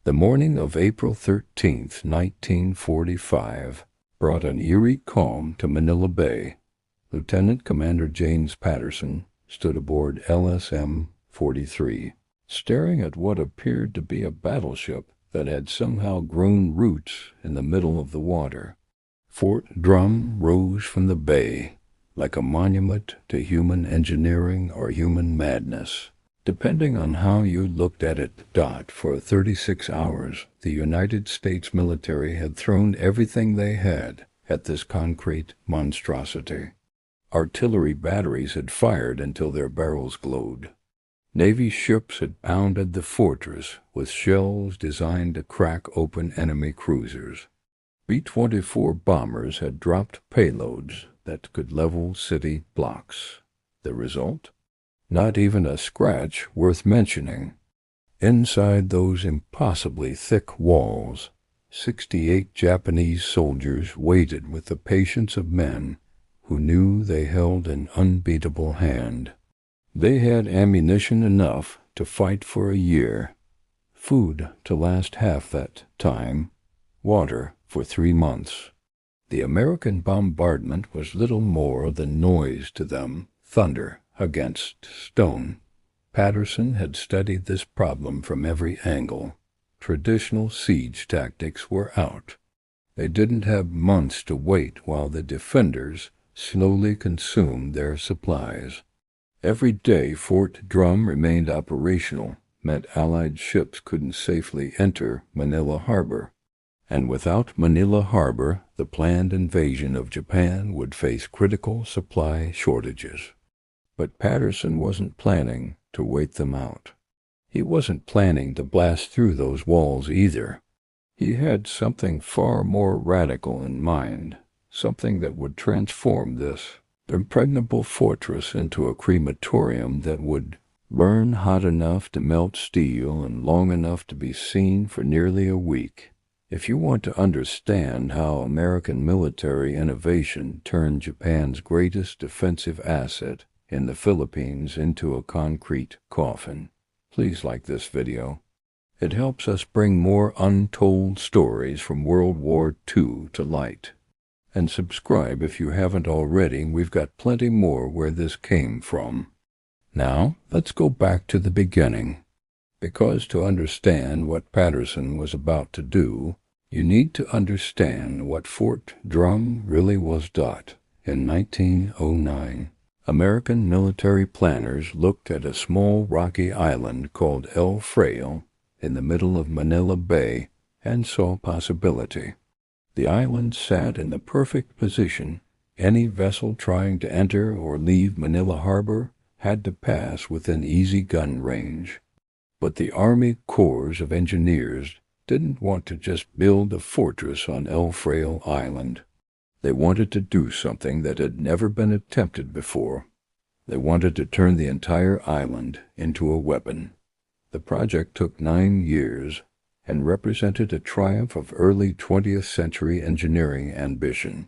The morning of April 13th, 1945, brought an eerie calm to Manila Bay. Lieutenant Commander James Patterson stood aboard LSM-43, staring at what appeared to be a battleship that had somehow grown roots in the middle of the water. Fort Drum rose from the bay like a monument to human engineering or human madness. Depending on how you looked at it, for 36 hours, the United States military had thrown everything they had at this concrete monstrosity. Artillery batteries had fired until their barrels glowed. Navy ships had pounded the fortress with shells designed to crack open enemy cruisers. B-24 bombers had dropped payloads that could level city blocks. The result? Not even a scratch worth mentioning. Inside those impossibly thick walls, 68 Japanese soldiers waited with the patience of men who knew they held an unbeatable hand. They had ammunition enough to fight for a year, food to last half that time, water for 3 months. The American bombardment was little more than noise to them, thunder against stone. Patterson had studied this problem from every angle. Traditional siege tactics were out. They didn't have months to wait while the defenders slowly consumed their supplies. Every day Fort Drum remained operational meant Allied ships couldn't safely enter Manila Harbor. And without Manila Harbor, the planned invasion of Japan would face critical supply shortages. But Patterson wasn't planning to wait them out. He wasn't planning to blast through those walls either. He had something far more radical in mind, something that would transform this impregnable fortress into a crematorium that would burn hot enough to melt steel and long enough to be seen for nearly a week. If you want to understand how American military innovation turned Japan's greatest defensive asset in the Philippines into a concrete coffin, please like this video. It helps us bring more untold stories from World War II to light. And subscribe if you haven't already. We've got plenty more where this came from. Now, let's go back to the beginning. Because to understand what Patterson was about to do, you need to understand what Fort Drum really was. In 1909, American military planners looked at a small rocky island called El Fraile in the middle of Manila Bay and saw possibility. The island sat in the perfect position. Any vessel trying to enter or leave Manila Harbor had to pass within easy gun range. But the Army Corps of Engineers didn't want to just build a fortress on El Fraile Island. They wanted to do something that had never been attempted before. They wanted to turn the entire island into a weapon. The project took 9 years and represented a triumph of early 20th century engineering ambition.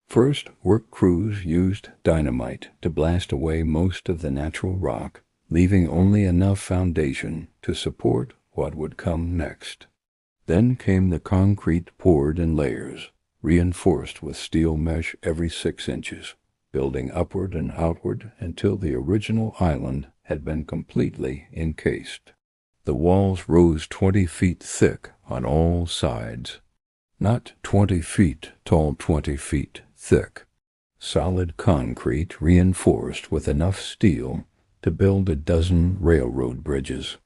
First, work crews used dynamite to blast away most of the natural rock, leaving only enough foundation to support what would come next. Then came the concrete poured in layers, reinforced with steel mesh every 6 inches, building upward and outward until the original island had been completely encased. The walls rose 20 feet thick on all sides. Not 20 feet tall, 20 feet thick. Solid concrete reinforced with enough steel to build a dozen railroad bridges.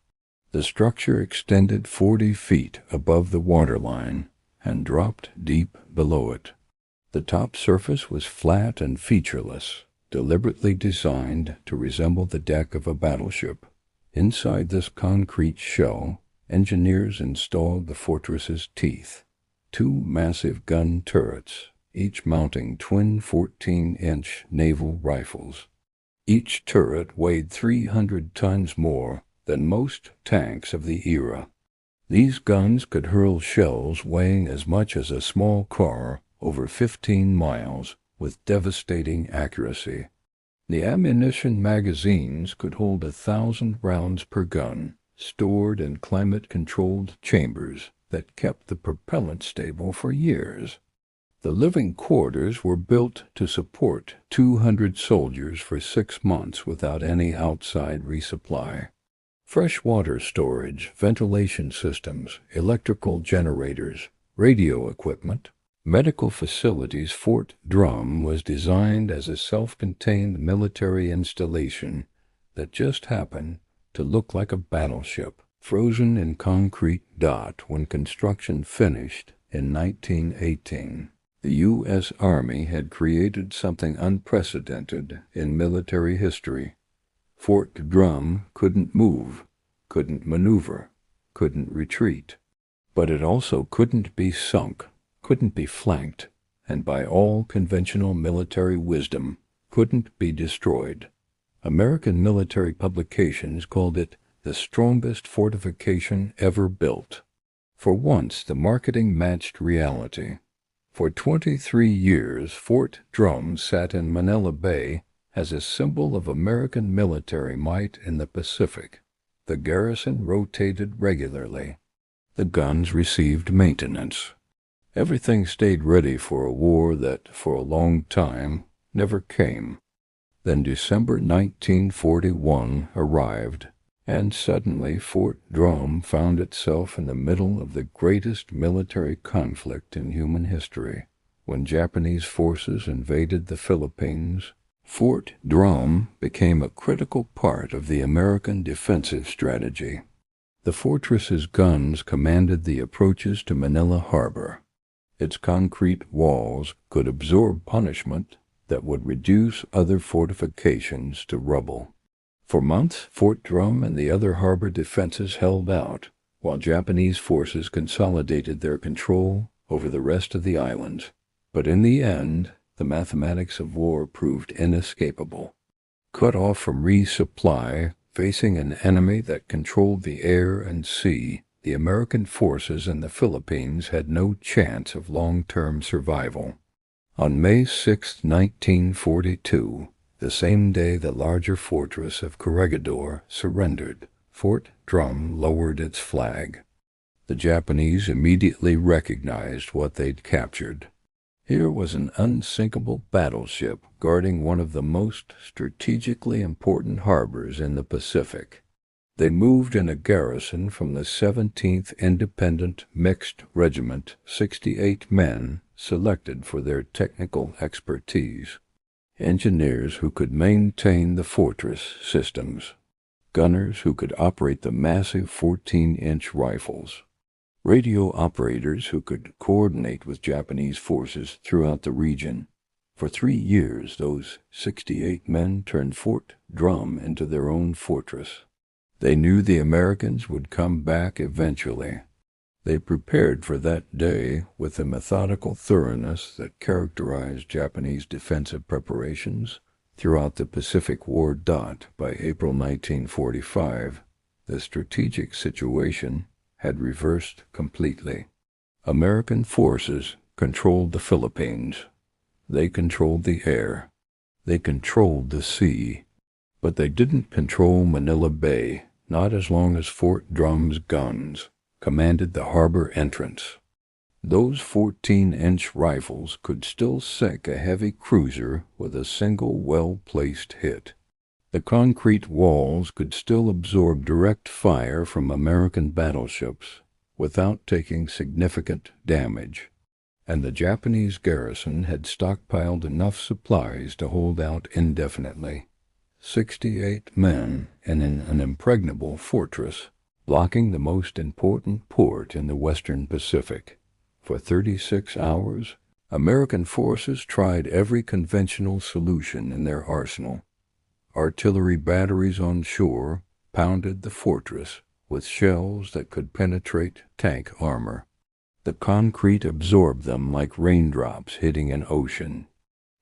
The structure extended 40 feet above the waterline and dropped deep below it. The top surface was flat and featureless, deliberately designed to resemble the deck of a battleship. Inside this concrete shell, engineers installed the fortress's teeth, 2 massive gun turrets, each mounting twin 14-inch naval rifles. Each turret weighed 300 tons more than most tanks of the era. These guns could hurl shells weighing as much as a small car over 15 miles with devastating accuracy. The ammunition magazines could hold 1,000 rounds per gun, stored in climate-controlled chambers that kept the propellant stable for years. The living quarters were built to support 200 soldiers for 6 months without any outside resupply. Freshwater storage, ventilation systems, electrical generators, radio equipment, medical facilities. Fort Drum was designed as a self-contained military installation that just happened to look like a battleship, frozen in concrete. When construction finished in 1918, the U.S. Army had created something unprecedented in military history. Fort Drum couldn't move, couldn't maneuver, couldn't retreat. But it also couldn't be sunk, couldn't be flanked, and by all conventional military wisdom, couldn't be destroyed. American military publications called it the strongest fortification ever built. For once, the marketing matched reality. For 23 years, Fort Drum sat in Manila Bay as a symbol of American military might in the Pacific. The garrison rotated regularly. The guns received maintenance. Everything stayed ready for a war that, for a long time, never came. Then December 1941 arrived, and suddenly Fort Drum found itself in the middle of the greatest military conflict in human history. When Japanese forces invaded the Philippines, Fort Drum became a critical part of the American defensive strategy. The fortress's guns commanded the approaches to Manila Harbor. Its concrete walls could absorb punishment that would reduce other fortifications to rubble. For months, Fort Drum and the other harbor defenses held out, while Japanese forces consolidated their control over the rest of the islands. But in the end, the mathematics of war proved inescapable. Cut off from resupply, facing an enemy that controlled the air and sea, the American forces in the Philippines had no chance of long-term survival. On May 6, 1942, the same day the larger fortress of Corregidor surrendered, Fort Drum lowered its flag. The Japanese immediately recognized what they'd captured. Here was an unsinkable battleship guarding one of the most strategically important harbors in the Pacific. They moved in a garrison from the 17th Independent Mixed Regiment, 68 men selected for their technical expertise. Engineers who could maintain the fortress systems. Gunners who could operate the massive 14-inch rifles. Radio operators who could coordinate with Japanese forces throughout the region. For 3 years, those 68 men turned Fort Drum into their own fortress. They knew the Americans would come back eventually. They prepared for that day with the methodical thoroughness that characterized Japanese defensive preparations throughout the Pacific War. By April 1945, the strategic situation had reversed completely. American forces controlled the Philippines. They controlled the air. They controlled the sea. But they didn't control Manila Bay, not as long as Fort Drum's guns commanded the harbor entrance. Those 14-inch rifles could still sink a heavy cruiser with a single well-placed hit. The concrete walls could still absorb direct fire from American battleships without taking significant damage, and the Japanese garrison had stockpiled enough supplies to hold out indefinitely. 68 men in an impregnable fortress, blocking the most important port in the Western Pacific. For 36 hours, American forces tried every conventional solution in their arsenal. Artillery batteries on shore pounded the fortress with shells that could penetrate tank armor. The concrete absorbed them like raindrops hitting an ocean.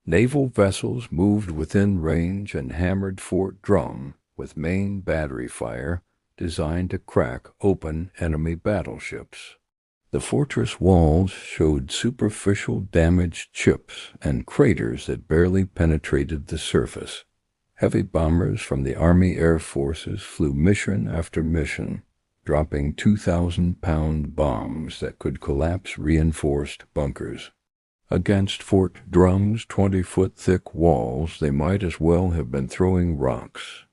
Naval vessels moved within range and hammered Fort Drum with main battery fire designed to crack open enemy battleships. The fortress walls showed superficial damaged chips and craters that barely penetrated the surface. Heavy bombers from the Army Air Forces flew mission after mission, dropping 2,000-pound bombs that could collapse reinforced bunkers. Against Fort Drum's 20-foot-thick walls, they might as well have been throwing rocks.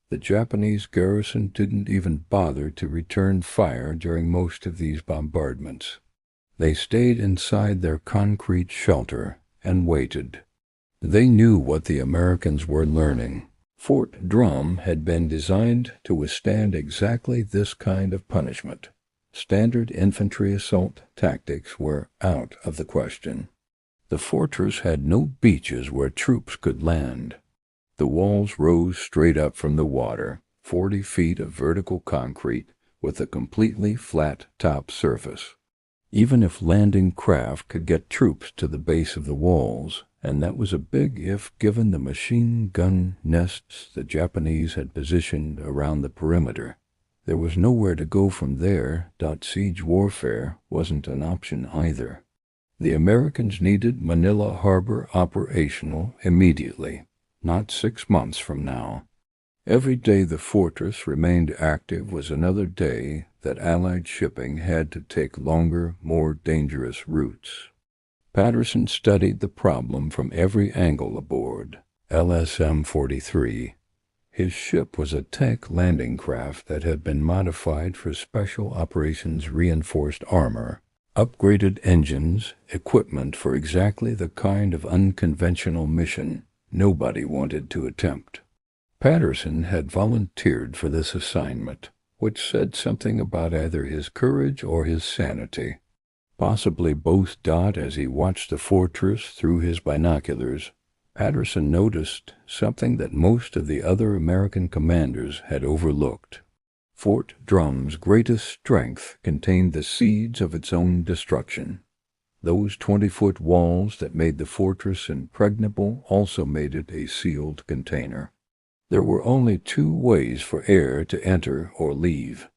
The Japanese garrison didn't even bother to return fire during most of these bombardments. They stayed inside their concrete shelter and waited. They knew what the Americans were learning. Fort Drum had been designed to withstand exactly this kind of punishment. Standard infantry assault tactics were out of the question. The fortress had no beaches where troops could land. The walls rose straight up from the water, 40 feet of vertical concrete with a completely flat top surface. Even if landing craft could get troops to the base of the walls, and that was a big if given the machine gun nests the Japanese had positioned around the perimeter, there was nowhere to go from there. Siege warfare wasn't an option either. The Americans needed Manila Harbor operational immediately, not 6 months from now. Every day the fortress remained active was another day that Allied shipping had to take longer, more dangerous routes. Patterson studied the problem from every angle aboard LSM-43. His ship was a tank landing craft that had been modified for special operations reinforced armor, upgraded engines, equipment for exactly the kind of unconventional mission nobody wanted to attempt. Patterson had volunteered for this assignment, which said something about either his courage or his sanity. Possibly both. As he watched the fortress through his binoculars, Patterson noticed something that most of the other American commanders had overlooked. Fort Drum's greatest strength contained the seeds of its own destruction. Those 20-foot walls that made the fortress impregnable also made it a sealed container. There were only 2 ways for air to enter or leave: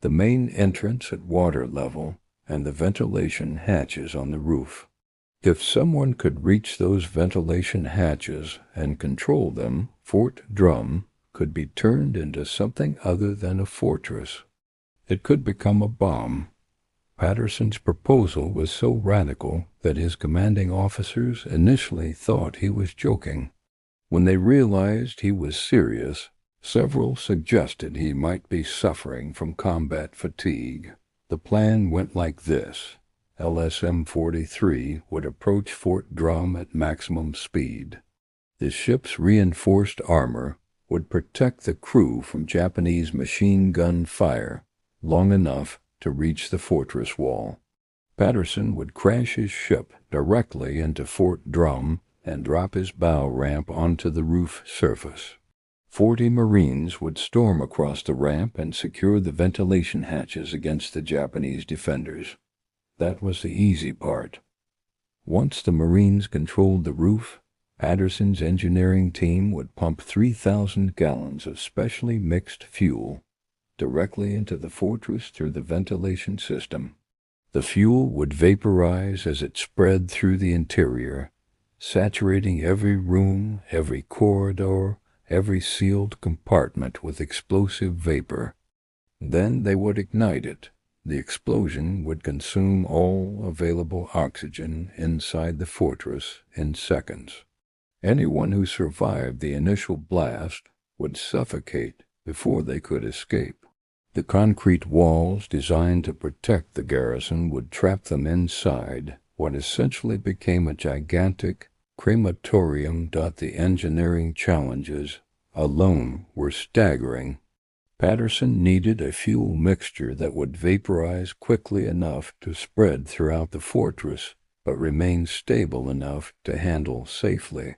the main entrance at water level and the ventilation hatches on the roof. If someone could reach those ventilation hatches and control them, Fort Drum could be turned into something other than a fortress. It could become a bomb. Patterson's proposal was so radical that his commanding officers initially thought he was joking. When they realized he was serious, several suggested he might be suffering from combat fatigue. The plan went like this. LSM-43 would approach Fort Drum at maximum speed. The ship's reinforced armor would protect the crew from Japanese machine gun fire long enough to reach the fortress wall. Patterson would crash his ship directly into Fort Drum and drop his bow ramp onto the roof surface. 40 Marines would storm across the ramp and secure the ventilation hatches against the Japanese defenders. That was the easy part. Once the Marines controlled the roof, Patterson's engineering team would pump 3,000 gallons of specially mixed fuel directly into the fortress through the ventilation system. The fuel would vaporize as it spread through the interior, saturating every room, every corridor, every sealed compartment with explosive vapor. Then they would ignite it. The explosion would consume all available oxygen inside the fortress in seconds. Anyone who survived the initial blast would suffocate before they could escape. The concrete walls designed to protect the garrison would trap them inside what essentially became a gigantic crematorium. The engineering challenges alone were staggering. Patterson needed a fuel mixture that would vaporize quickly enough to spread throughout the fortress, but remain stable enough to handle safely.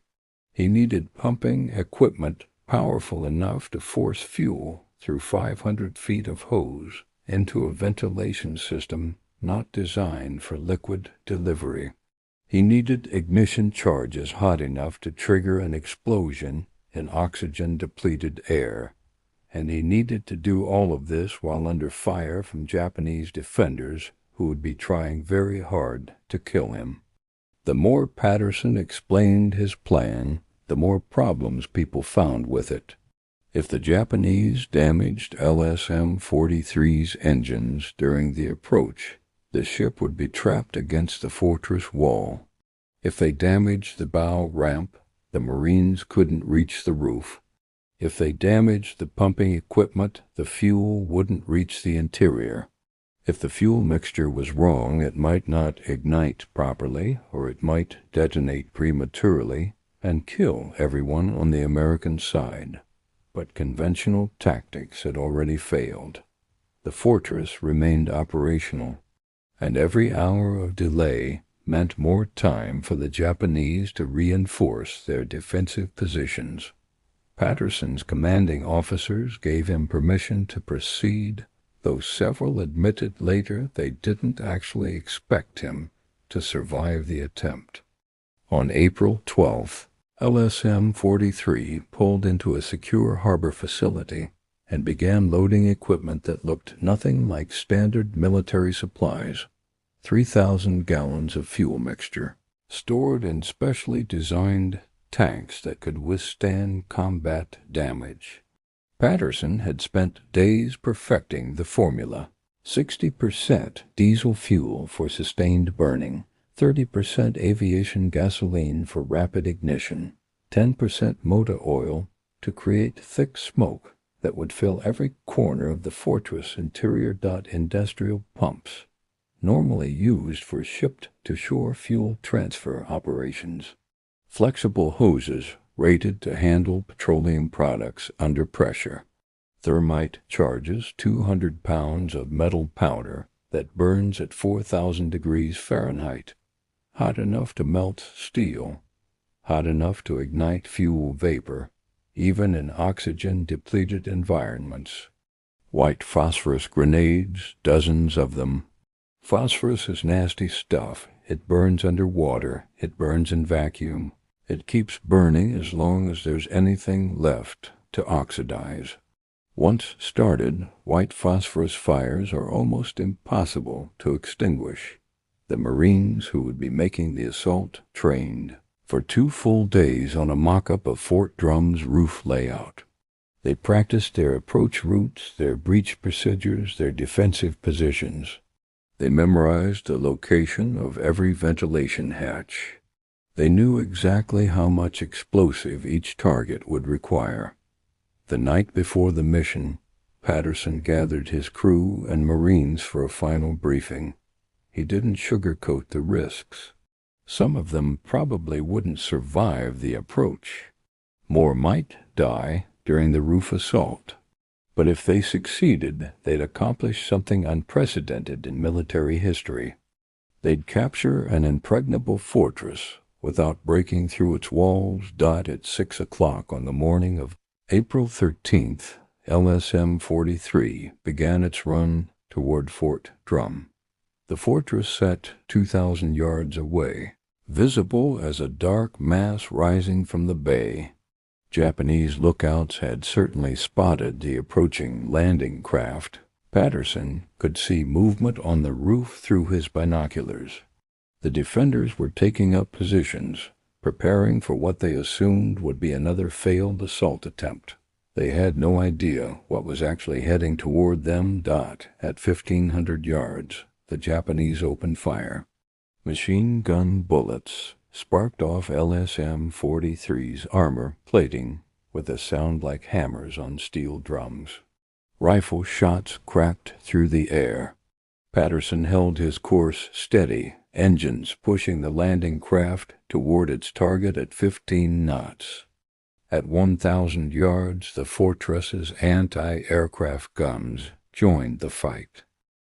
He needed pumping equipment powerful enough to force fuel through 500 feet of hose into a ventilation system not designed for liquid delivery. He needed ignition charges hot enough to trigger an explosion in oxygen-depleted air, and he needed to do all of this while under fire from Japanese defenders who would be trying very hard to kill him. The more Patterson explained his plan, the more problems people found with it. If the Japanese damaged LSM-43's engines during the approach, the ship would be trapped against the fortress wall. If they damaged the bow ramp, the Marines couldn't reach the roof. If they damaged the pumping equipment, the fuel wouldn't reach the interior. If the fuel mixture was wrong, it might not ignite properly, or it might detonate prematurely and kill everyone on the American side. But conventional tactics had already failed. The fortress remained operational, and every hour of delay meant more time for the Japanese to reinforce their defensive positions. Patterson's commanding officers gave him permission to proceed, though several admitted later they didn't actually expect him to survive the attempt. On April 12th, LSM-43 pulled into a secure harbor facility and began loading equipment that looked nothing like standard military supplies. 3,000 gallons of fuel mixture, stored in specially designed tanks that could withstand combat damage. Patterson had spent days perfecting the formula: 60% diesel fuel for sustained burning, 30% aviation gasoline for rapid ignition, 10% motor oil to create thick smoke that would fill every corner of the fortress interior. Industrial pumps, normally used for ship-to-shore fuel transfer operations. Flexible hoses rated to handle petroleum products under pressure. Thermite charges 200 pounds of metal powder that burns at 4,000 degrees Fahrenheit, hot enough to melt steel, hot enough to ignite fuel vapor, even in oxygen-depleted environments. White phosphorus grenades, dozens of them. Phosphorus is nasty stuff. It burns under water. It burns in vacuum. It keeps burning as long as there's anything left to oxidize. Once started, white phosphorus fires are almost impossible to extinguish. The Marines who would be making the assault trained for 2 full days on a mock-up of Fort Drum's roof layout. They practiced their approach routes, their breach procedures, their defensive positions. They memorized the location of every ventilation hatch. They knew exactly how much explosive each target would require. The night before the mission, Patterson gathered his crew and Marines for a final briefing. He didn't sugarcoat the risks. Some of them probably wouldn't survive the approach. More might die during the roof assault. But if they succeeded, they'd accomplish something unprecedented in military history. They'd capture an impregnable fortress without breaking through its walls. At 6 o'clock on the morning of April 13th, LSM-43 began its run toward Fort Drum. The fortress sat 2,000 yards away, visible as a dark mass rising from the bay. Japanese lookouts had certainly spotted the approaching landing craft. Patterson could see movement on the roof through his binoculars. The defenders were taking up positions, preparing for what they assumed would be another failed assault attempt. They had no idea what was actually heading toward them. At 1,500 yards, the Japanese opened fire. Machine gun bullets sparked off LSM-43's armor plating with a sound like hammers on steel drums. Rifle shots cracked through the air. Patterson held his course steady, engines pushing the landing craft toward its target at 15 knots. At 1,000 yards, the fortress's anti-aircraft guns joined the fight.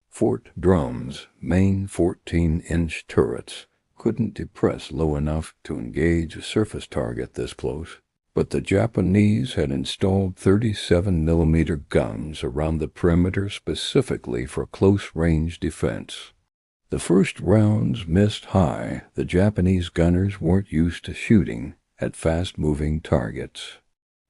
Fort Drum's main 14-inch turrets couldn't depress low enough to engage a surface target this close, but the Japanese had installed 37mm guns around the perimeter specifically for close-range defense. The first rounds missed high. The Japanese gunners weren't used to shooting at fast-moving targets.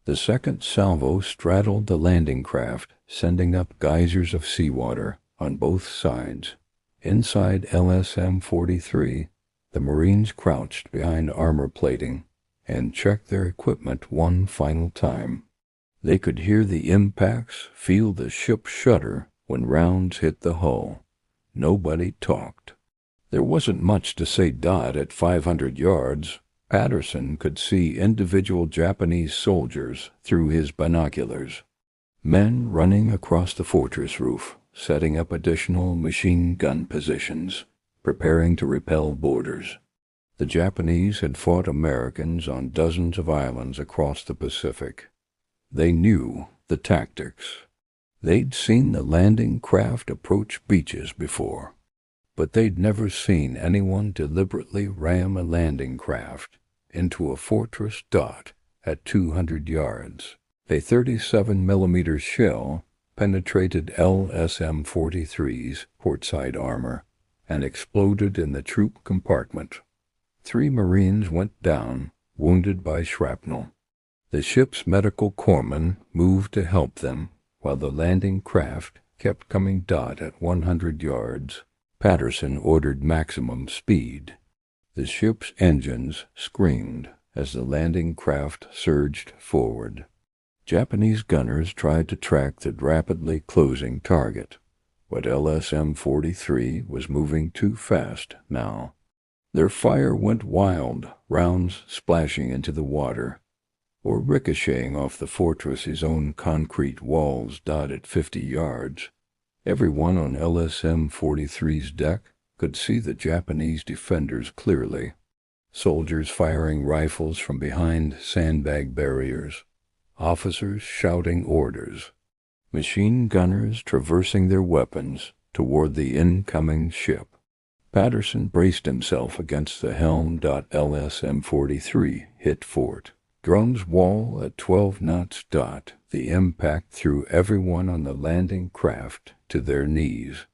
The second salvo straddled the landing craft, sending up geysers of seawater on both sides. Inside LSM-43, the Marines crouched behind armor plating, and checked their equipment one final time. They could hear the impacts, feel the ship shudder when rounds hit the hull. Nobody talked. There wasn't much to say dot at 500 yards. Patterson could see individual Japanese soldiers through his binoculars. Men running across the fortress roof, setting up additional machine gun positions, preparing to repel boarders. The Japanese had fought Americans on dozens of islands across the Pacific. They knew the tactics. They'd seen the landing craft approach beaches before, but they'd never seen anyone deliberately ram a landing craft into a fortress dot at 200 yards. A 37mm shell penetrated LSM-43's portside armor and exploded in the troop compartment. 3 Marines went down, wounded by shrapnel. The ship's medical corpsmen moved to help them, while the landing craft kept coming dot at 100 yards. Patterson ordered maximum speed. The ship's engines screamed as the landing craft surged forward. Japanese gunners tried to track the rapidly closing target, but LSM-43 was moving too fast now. Their fire went wild, rounds splashing into the water, or ricocheting off the fortress's own concrete walls dot at 50 yards. Everyone on LSM-43's deck could see the Japanese defenders clearly. Soldiers firing rifles from behind sandbag barriers, officers shouting orders, machine gunners traversing their weapons toward the incoming ship. Patterson braced himself against the helm. LSM-43 hit fort. Drums wall at 12 knots. The impact threw everyone on the landing craft to their knees.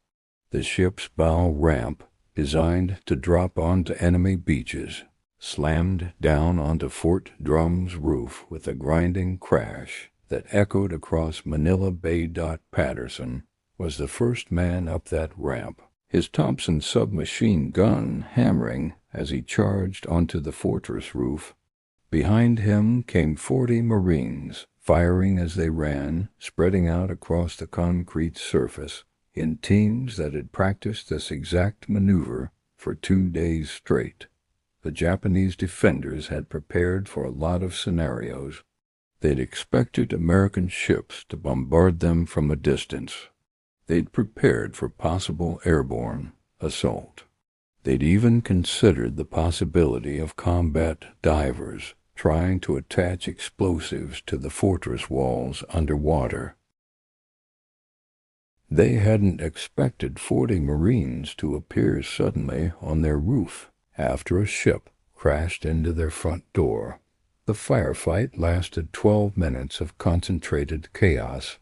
The ship's bow ramp, designed to drop onto enemy beaches, slammed down onto Fort Drum's roof with a grinding crash that echoed across Manila Bay. Patterson was the first man up that ramp, his Thompson submachine gun hammering as he charged onto the fortress roof. Behind him came 40 Marines, firing as they ran, spreading out across the concrete surface in teams that had practiced this exact maneuver for 2 days straight. The Japanese defenders had prepared for a lot of scenarios. They'd expected American ships to bombard them from a distance. They'd prepared for possible airborne assault. They'd even considered the possibility of combat divers trying to attach explosives to the fortress walls underwater. They hadn't expected 40 Marines to appear suddenly on their roof after a ship crashed into their front door. The firefight lasted 12 minutes of concentrated chaos.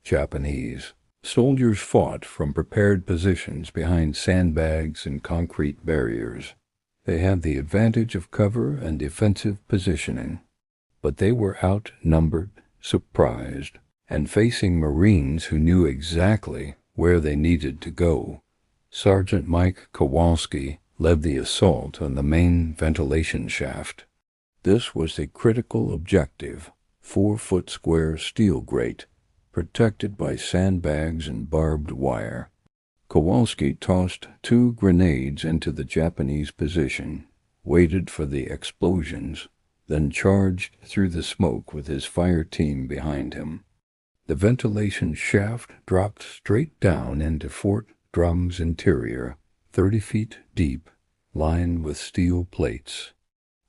Japanese soldiers fought from prepared positions behind sandbags and concrete barriers. They had the advantage of cover and defensive positioning, but they were outnumbered, surprised, and facing Marines who knew exactly where they needed to go. Sergeant Mike Kowalski led the assault on the main ventilation shaft. This was a critical objective, 4-foot square steel grate, protected by sandbags and barbed wire. Kowalski tossed 2 grenades into the Japanese position, waited for the explosions, then charged through the smoke with his fire team behind him. The ventilation shaft dropped straight down into Fort Drum's interior, 30 feet deep, lined with steel plates.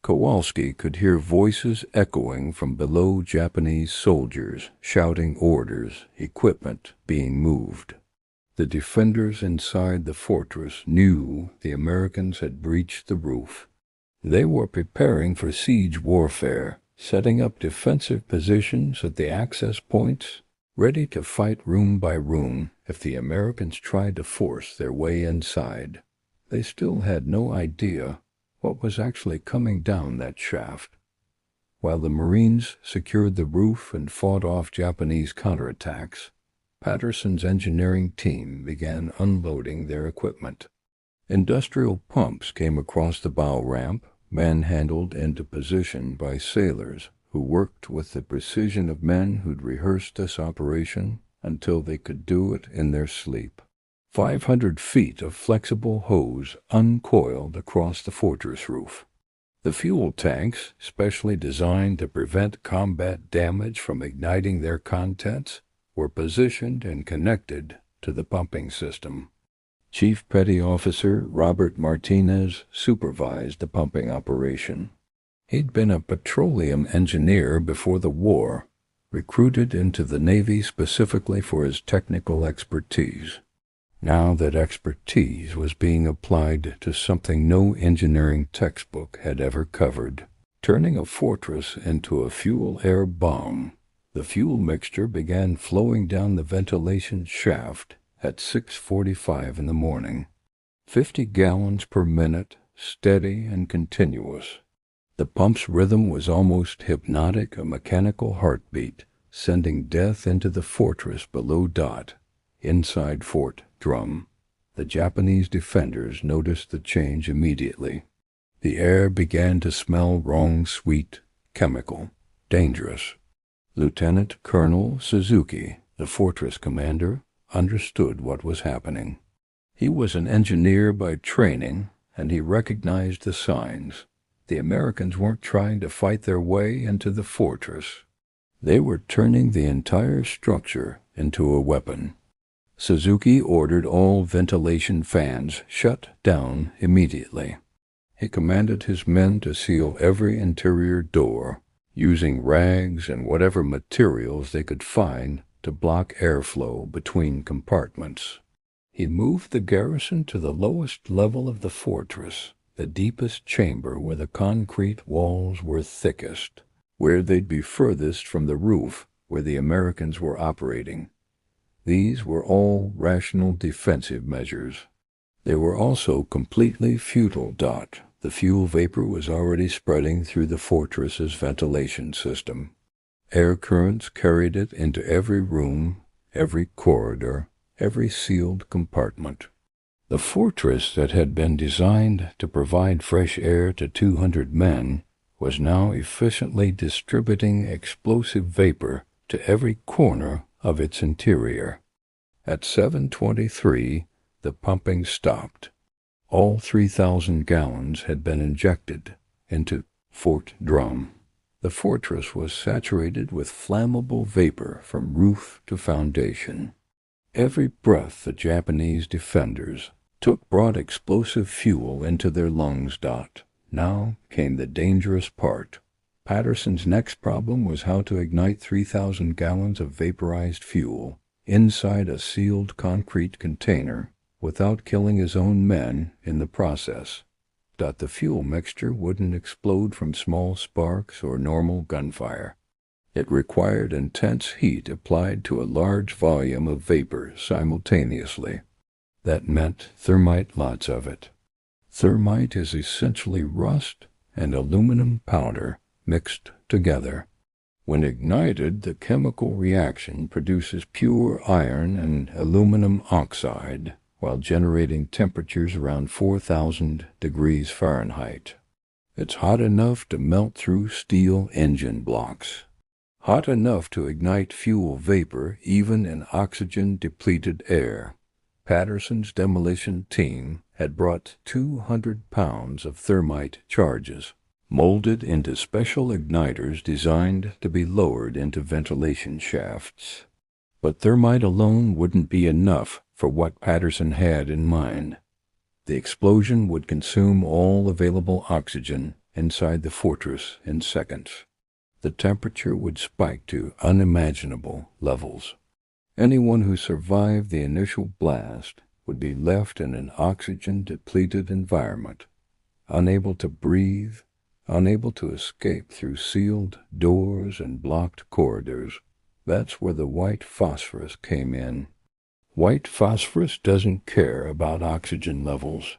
Kowalski could hear voices echoing from below, Japanese soldiers shouting orders, equipment being moved. The defenders inside the fortress knew the Americans had breached the roof. They were preparing for siege warfare, setting up defensive positions at the access points, ready to fight room by room if the Americans tried to force their way inside. They still had no idea what was actually coming down that shaft. While the Marines secured the roof and fought off Japanese counterattacks, Patterson's engineering team began unloading their equipment. Industrial pumps came across the bow ramp, manhandled into position by sailors who worked with the precision of men who'd rehearsed this operation until they could do it in their sleep. 500 feet of flexible hose uncoiled across the fortress roof. The fuel tanks, specially designed to prevent combat damage from igniting their contents, were positioned and connected to the pumping system. Chief Petty Officer Robert Martinez supervised the pumping operation. He'd been a petroleum engineer before the war, recruited into the Navy specifically for his technical expertise. Now that expertise was being applied to something no engineering textbook had ever covered, turning a fortress into a fuel-air bomb. The fuel mixture began flowing down the ventilation shaft at 6:45 in the morning. 50 gallons per minute, steady and continuous. The pump's rhythm was almost hypnotic, a mechanical heartbeat, sending death into the fortress below Dot, inside Fort Drum. The Japanese defenders noticed the change immediately. The air began to smell wrong, sweet, chemical, dangerous. Lieutenant Colonel Suzuki, the fortress commander, understood what was happening. He was an engineer by training, and he recognized the signs. The Americans weren't trying to fight their way into the fortress. They were turning the entire structure into a weapon. Suzuki ordered all ventilation fans shut down immediately. He commanded his men to seal every interior door, using rags and whatever materials they could find to block airflow between compartments. He moved the garrison to the lowest level of the fortress, the deepest chamber where the concrete walls were thickest, where they'd be furthest from the roof where the Americans were operating. These were all rational defensive measures. They were also completely futile. The fuel vapor was already spreading through the fortress's ventilation system. Air currents carried it into every room, every corridor, every sealed compartment. The fortress that had been designed to provide fresh air to 200 men was now efficiently distributing explosive vapor to every corner of its interior. At 7:23, the pumping stopped. All 3,000 gallons had been injected into Fort Drum. The fortress was saturated with flammable vapor from roof to foundation. Every breath the Japanese defenders took brought explosive fuel into their lungs. Now came the dangerous part. Patterson's next problem was how to ignite 3,000 gallons of vaporized fuel inside a sealed concrete container without killing his own men in the process. The fuel mixture wouldn't explode from small sparks or normal gunfire. It required intense heat applied to a large volume of vapor simultaneously. That meant thermite, lots of it. Thermite is essentially rust and aluminum powder mixed together. When ignited, the chemical reaction produces pure iron and aluminum oxide while generating temperatures around 4,000 degrees Fahrenheit. It's hot enough to melt through steel engine blocks. Hot enough to ignite fuel vapor even in oxygen-depleted air. Patterson's demolition team had brought 200 pounds of thermite charges, molded into special igniters designed to be lowered into ventilation shafts. But thermite alone wouldn't be enough for what Patterson had in mind. The explosion would consume all available oxygen inside the fortress in seconds. The temperature would spike to unimaginable levels. Anyone who survived the initial blast would be left in an oxygen-depleted environment, unable to breathe, unable to escape through sealed doors and blocked corridors. That's where the white phosphorus came in. White phosphorus doesn't care about oxygen levels.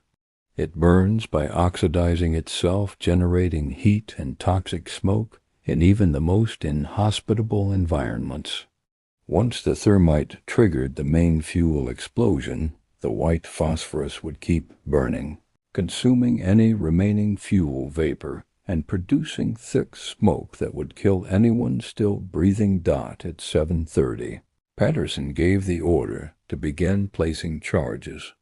It burns by oxidizing itself, generating heat and toxic smoke in even the most inhospitable environments. Once the thermite triggered the main fuel explosion, the white phosphorus would keep burning. consuming any remaining fuel vapor and producing thick smoke that would kill anyone still breathing. At 7:30, Patterson gave the order to begin placing charges.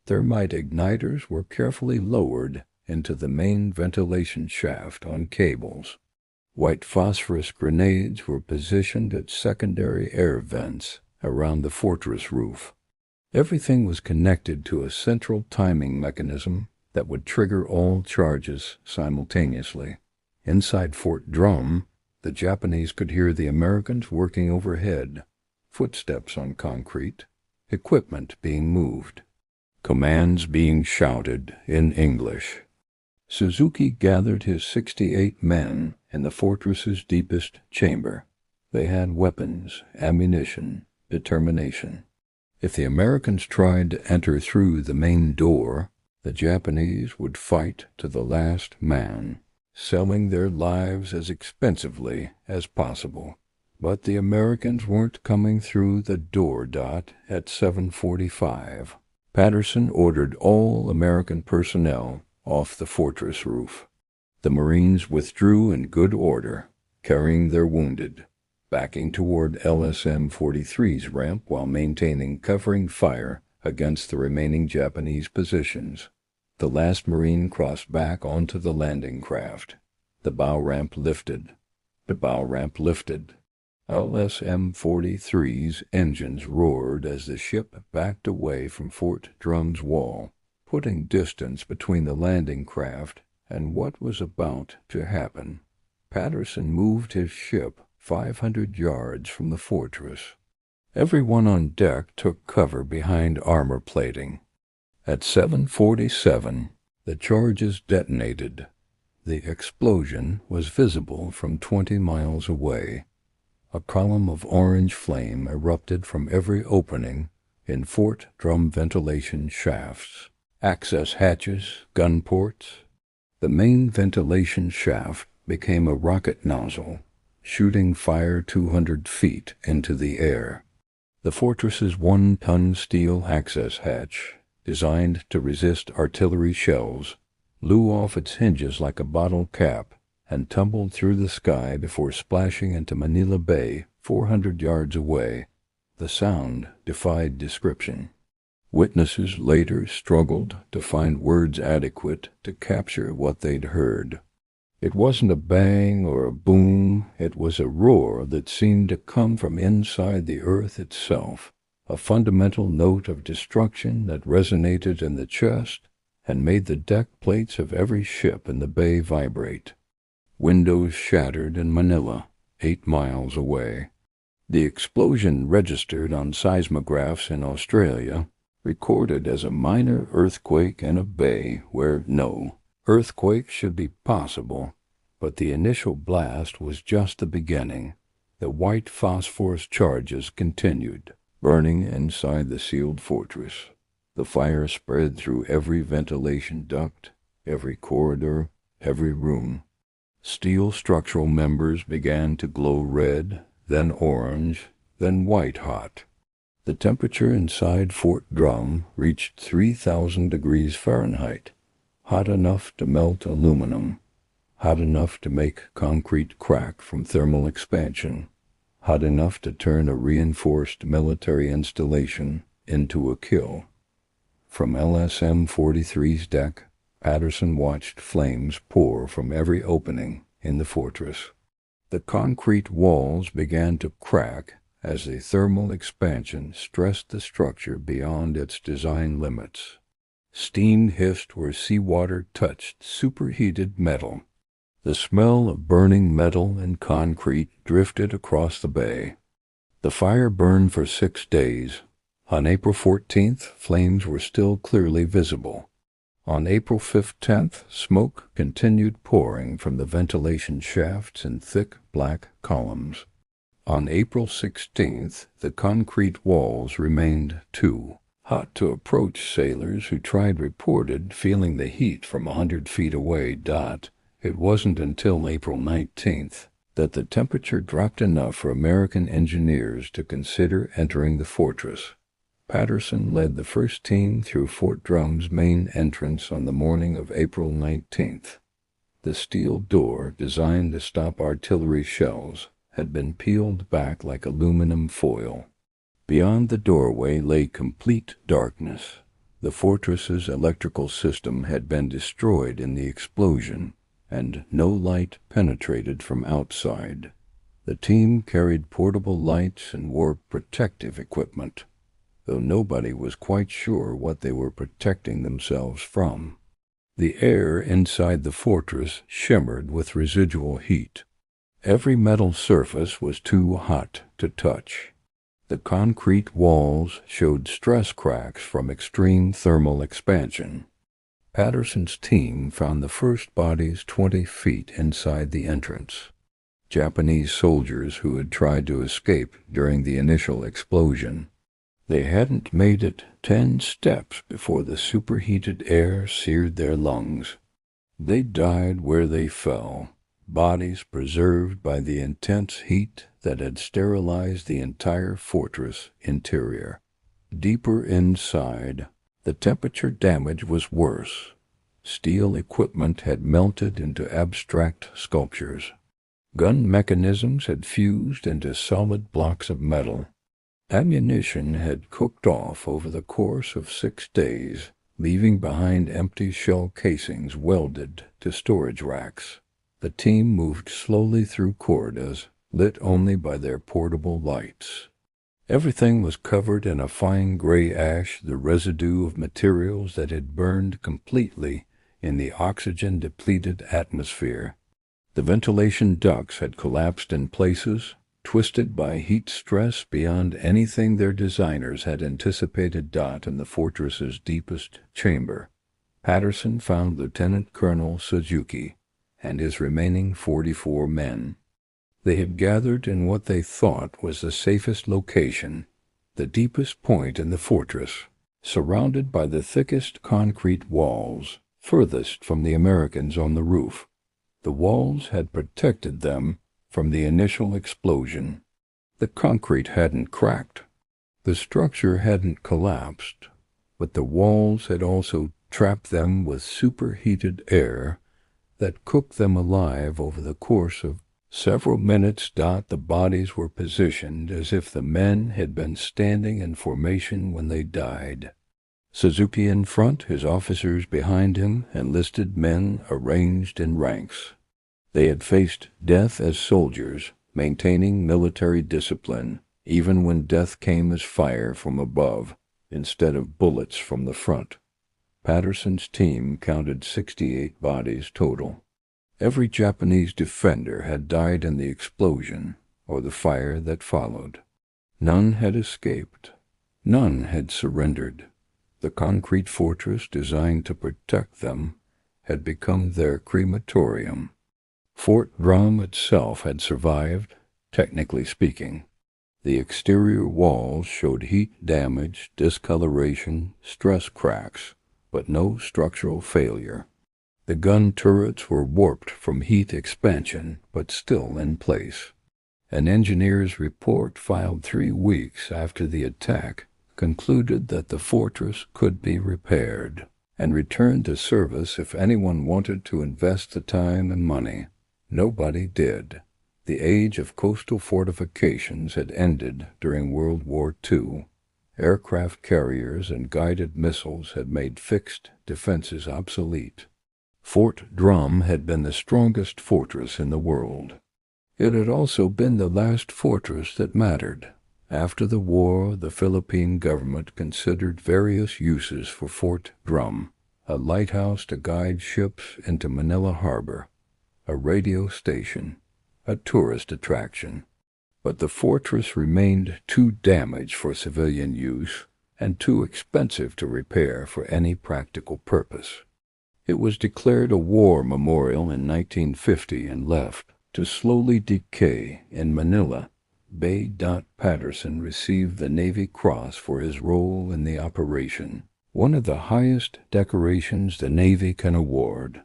Thermite igniters were carefully lowered into the main ventilation shaft on cables. White phosphorus grenades were positioned at secondary air vents around the fortress roof. Everything was connected to a central timing mechanism that would trigger all charges simultaneously. Inside Fort Drum, the Japanese could hear the Americans working overhead, footsteps on concrete, equipment being moved, commands being shouted in English. Suzuki gathered his 68 men in the fortress's deepest chamber. They had weapons, ammunition, determination. If the Americans tried to enter through the main door, the Japanese would fight to the last man, selling their lives as expensively as possible. But the Americans weren't coming through the door. At 7:45, Patterson ordered all American personnel off the fortress roof. The Marines withdrew in good order, carrying their wounded, backing toward LSM-43's ramp while maintaining covering fire against the remaining Japanese positions. The last Marine crossed back onto the landing craft. The bow ramp lifted. LSM-43's engines roared as the ship backed away from Fort Drum's wall, putting distance between the landing craft and what was about to happen. Patterson moved his ship 500 yards from the fortress. Everyone on deck took cover behind armor plating. At 7:47, the charges detonated. The explosion was visible from 20 miles away. A column of orange flame erupted from every opening in Fort Drum ventilation shafts, access hatches, gun ports. The main ventilation shaft became a rocket nozzle, shooting fire 200 feet into the air. The fortress's 1-ton steel access hatch, designed to resist artillery shells, blew off its hinges like a bottle cap and tumbled through the sky before splashing into Manila Bay 400 yards away. The sound defied description. Witnesses later struggled to find words adequate to capture what they'd heard. It wasn't a bang or a boom, it was a roar that seemed to come from inside the earth itself, a fundamental note of destruction that resonated in the chest and made the deck plates of every ship in the bay vibrate. Windows shattered in Manila, 8 miles away. The explosion registered on seismographs in Australia, recorded as a minor earthquake in a bay where no earthquake should be possible, but the initial blast was just the beginning. The white phosphorus charges continued, burning inside the sealed fortress. The fire spread through every ventilation duct, every corridor, every room. Steel structural members began to glow red, then orange, then white hot. The temperature inside Fort Drum reached 3,000 degrees Fahrenheit, hot enough to melt aluminum, hot enough to make concrete crack from thermal expansion, hot enough to turn a reinforced military installation into a kill. From LSM-43's deck, Patterson watched flames pour from every opening in the fortress. The concrete walls began to crack as the thermal expansion stressed the structure beyond its design limits. Steam hissed where seawater touched superheated metal. The smell of burning metal and concrete drifted across the bay. The fire burned for 6 days. On April 14th, flames were still clearly visible. On April 15th, smoke continued pouring from the ventilation shafts in thick black columns. On April 16th, the concrete walls remained too hot to approach. Sailors who tried reported feeling the heat from 100 feet away. It wasn't until April 19th that the temperature dropped enough for American engineers to consider entering the fortress. Patterson led the first team through Fort Drum's main entrance on the morning of April 19th. The steel door, designed to stop artillery shells, had been peeled back like aluminum foil. Beyond the doorway lay complete darkness. The fortress's electrical system had been destroyed in the explosion, and no light penetrated from outside. The team carried portable lights and wore protective equipment, though nobody was quite sure what they were protecting themselves from. The air inside the fortress shimmered with residual heat. Every metal surface was too hot to touch. The concrete walls showed stress cracks from extreme thermal expansion. Patterson's team found the first bodies 20 feet inside the entrance. Japanese soldiers who had tried to escape during the initial explosion. They hadn't made it 10 steps before the superheated air seared their lungs. They died where they fell, bodies preserved by the intense heat that had sterilized the entire fortress interior. Deeper inside, the temperature damage was worse. Steel equipment had melted into abstract sculptures. Gun mechanisms had fused into solid blocks of metal. Ammunition had cooked off over the course of 6 days, leaving behind empty shell casings welded to storage racks. The team moved slowly through corridors, lit only by their portable lights. Everything was covered in a fine gray ash, the residue of materials that had burned completely in the oxygen-depleted atmosphere. The ventilation ducts had collapsed in places, twisted by heat stress beyond anything their designers had anticipated. In the fortress's deepest chamber, Patterson found Lieutenant Colonel Suzuki and his remaining 44 men. They had gathered in what they thought was the safest location, the deepest point in the fortress, surrounded by the thickest concrete walls, furthest from the Americans on the roof. The walls had protected them from the initial explosion. The concrete hadn't cracked. The structure hadn't collapsed, but the walls had also trapped them with superheated air that cooked them alive over the course of several minutes. The bodies were positioned as if the men had been standing in formation when they died. Suzuki in front, his officers behind him, enlisted men arranged in ranks. They had faced death as soldiers, maintaining military discipline, even when death came as fire from above, instead of bullets from the front. Patterson's team counted 68 bodies total. Every Japanese defender had died in the explosion or the fire that followed. None had escaped. None had surrendered. The concrete fortress designed to protect them had become their crematorium. Fort Drum itself had survived, technically speaking. The exterior walls showed heat damage, discoloration, stress cracks, but no structural failure. The gun turrets were warped from heat expansion, but still in place. An engineer's report filed 3 weeks after the attack concluded that the fortress could be repaired and returned to service if anyone wanted to invest the time and money. Nobody did. The age of coastal fortifications had ended during World War II. Aircraft carriers and guided missiles had made fixed defenses obsolete. Fort Drum had been the strongest fortress in the world. It had also been the last fortress that mattered. After the war, the Philippine government considered various uses for Fort Drum: a lighthouse to guide ships into Manila harbor, a radio station, a tourist attraction. But the fortress remained too damaged for civilian use and too expensive to repair for any practical purpose. It was declared a war memorial in 1950 and left to slowly decay in Manila. Patterson received the Navy Cross for his role in the operation, one of the highest decorations the Navy can award.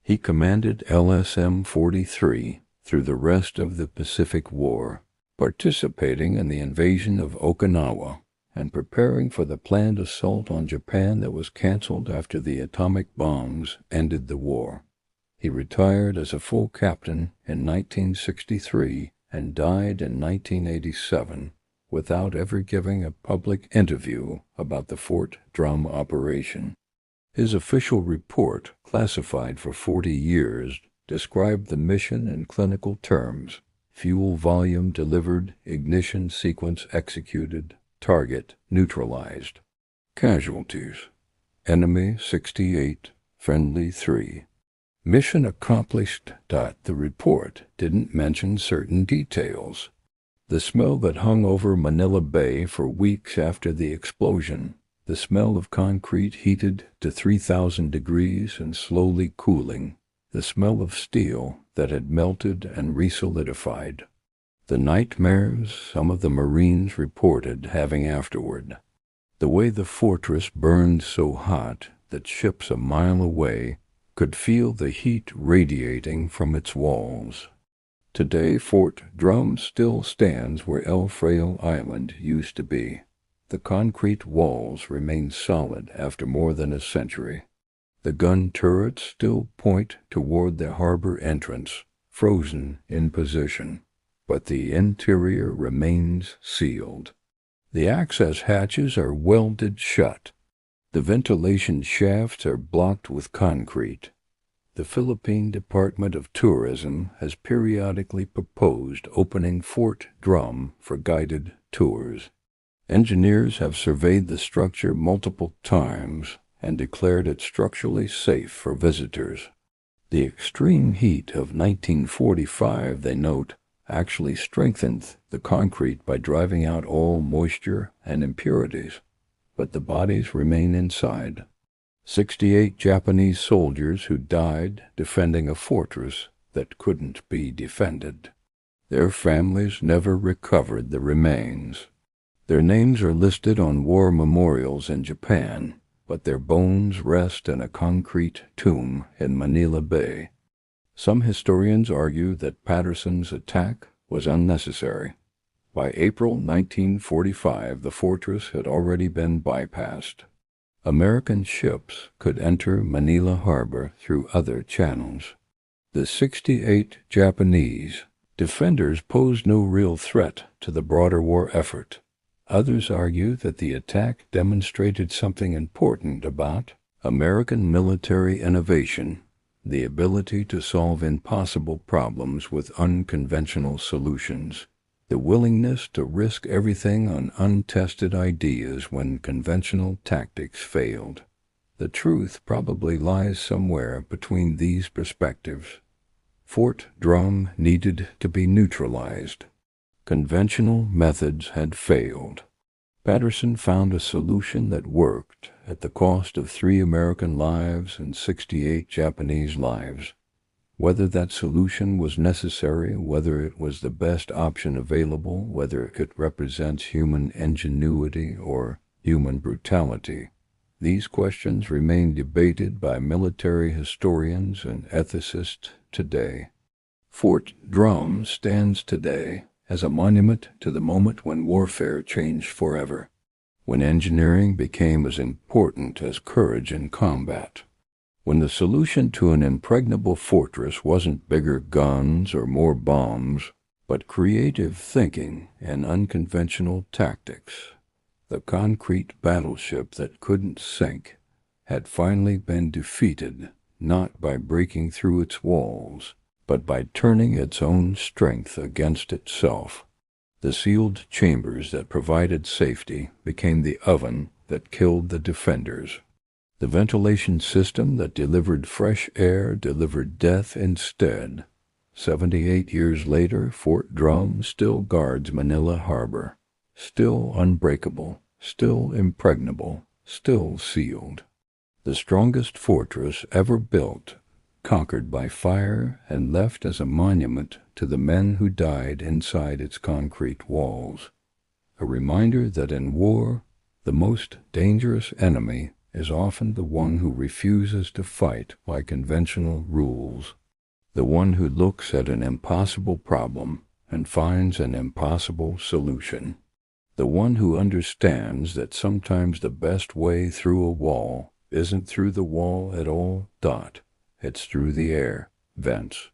He commanded LSM-43 through the rest of the Pacific War, participating in the invasion of Okinawa and preparing for the planned assault on Japan that was canceled after the atomic bombs ended the war. He retired as a full captain in 1963 and died in 1987 without ever giving a public interview about the Fort Drum operation. His official report, classified for 40 years, described the mission in clinical terms: fuel volume delivered, ignition sequence executed, target neutralized. Casualties: enemy 68, friendly 3. Mission accomplished. The report didn't mention certain details. The smell that hung over Manila Bay for weeks after the explosion, the smell of concrete heated to 3,000 degrees and slowly cooling, the smell of steel that had melted and resolidified. The nightmares some of the Marines reported having afterward. The way the fortress burned so hot that ships a mile away could feel the heat radiating from its walls. Today, Fort Drum still stands where El Fraile Island used to be. The concrete walls remain solid after more than a century. The gun turrets still point toward the harbor entrance, frozen in position, but the interior remains sealed. The access hatches are welded shut. The ventilation shafts are blocked with concrete. The Philippine Department of Tourism has periodically proposed opening Fort Drum for guided tours. Engineers have surveyed the structure multiple times and declared it structurally safe for visitors. The extreme heat of 1945, they note, actually strengthened the concrete by driving out all moisture and impurities, but the bodies remain inside. 68 Japanese soldiers who died defending a fortress that couldn't be defended. Their families never recovered the remains. Their names are listed on war memorials in Japan, but their bones rest in a concrete tomb in Manila Bay. Some historians argue that Patterson's attack was unnecessary. By April 1945, the fortress had already been bypassed. American ships could enter Manila Harbor through other channels. The 68 Japanese defenders posed no real threat to the broader war effort. Others argue that the attack demonstrated something important about American military innovation, the ability to solve impossible problems with unconventional solutions, the willingness to risk everything on untested ideas when conventional tactics failed. The truth probably lies somewhere between these perspectives. Fort Drum needed to be neutralized. Conventional methods had failed. Patterson found a solution that worked at the cost of 3 American lives and 68 Japanese lives. Whether that solution was necessary, whether it was the best option available, whether it represents human ingenuity or human brutality, these questions remain debated by military historians and ethicists today. Fort Drum stands today as a monument to the moment when warfare changed forever, when engineering became as important as courage in combat, when the solution to an impregnable fortress wasn't bigger guns or more bombs, but creative thinking and unconventional tactics. The concrete battleship that couldn't sink had finally been defeated, not by breaking through its walls, but by turning its own strength against itself. The sealed chambers that provided safety became the oven that killed the defenders. The ventilation system that delivered fresh air delivered death instead. 78 years later, Fort Drum still guards Manila Harbor, still unbreakable, still impregnable, still sealed. The strongest fortress ever built, conquered by fire and left as a monument to the men who died inside its concrete walls. A reminder that in war, the most dangerous enemy is often the one who refuses to fight by conventional rules, the one who looks at an impossible problem and finds an impossible solution. The one who understands that sometimes the best way through a wall isn't through the wall at all. It's through the air vents.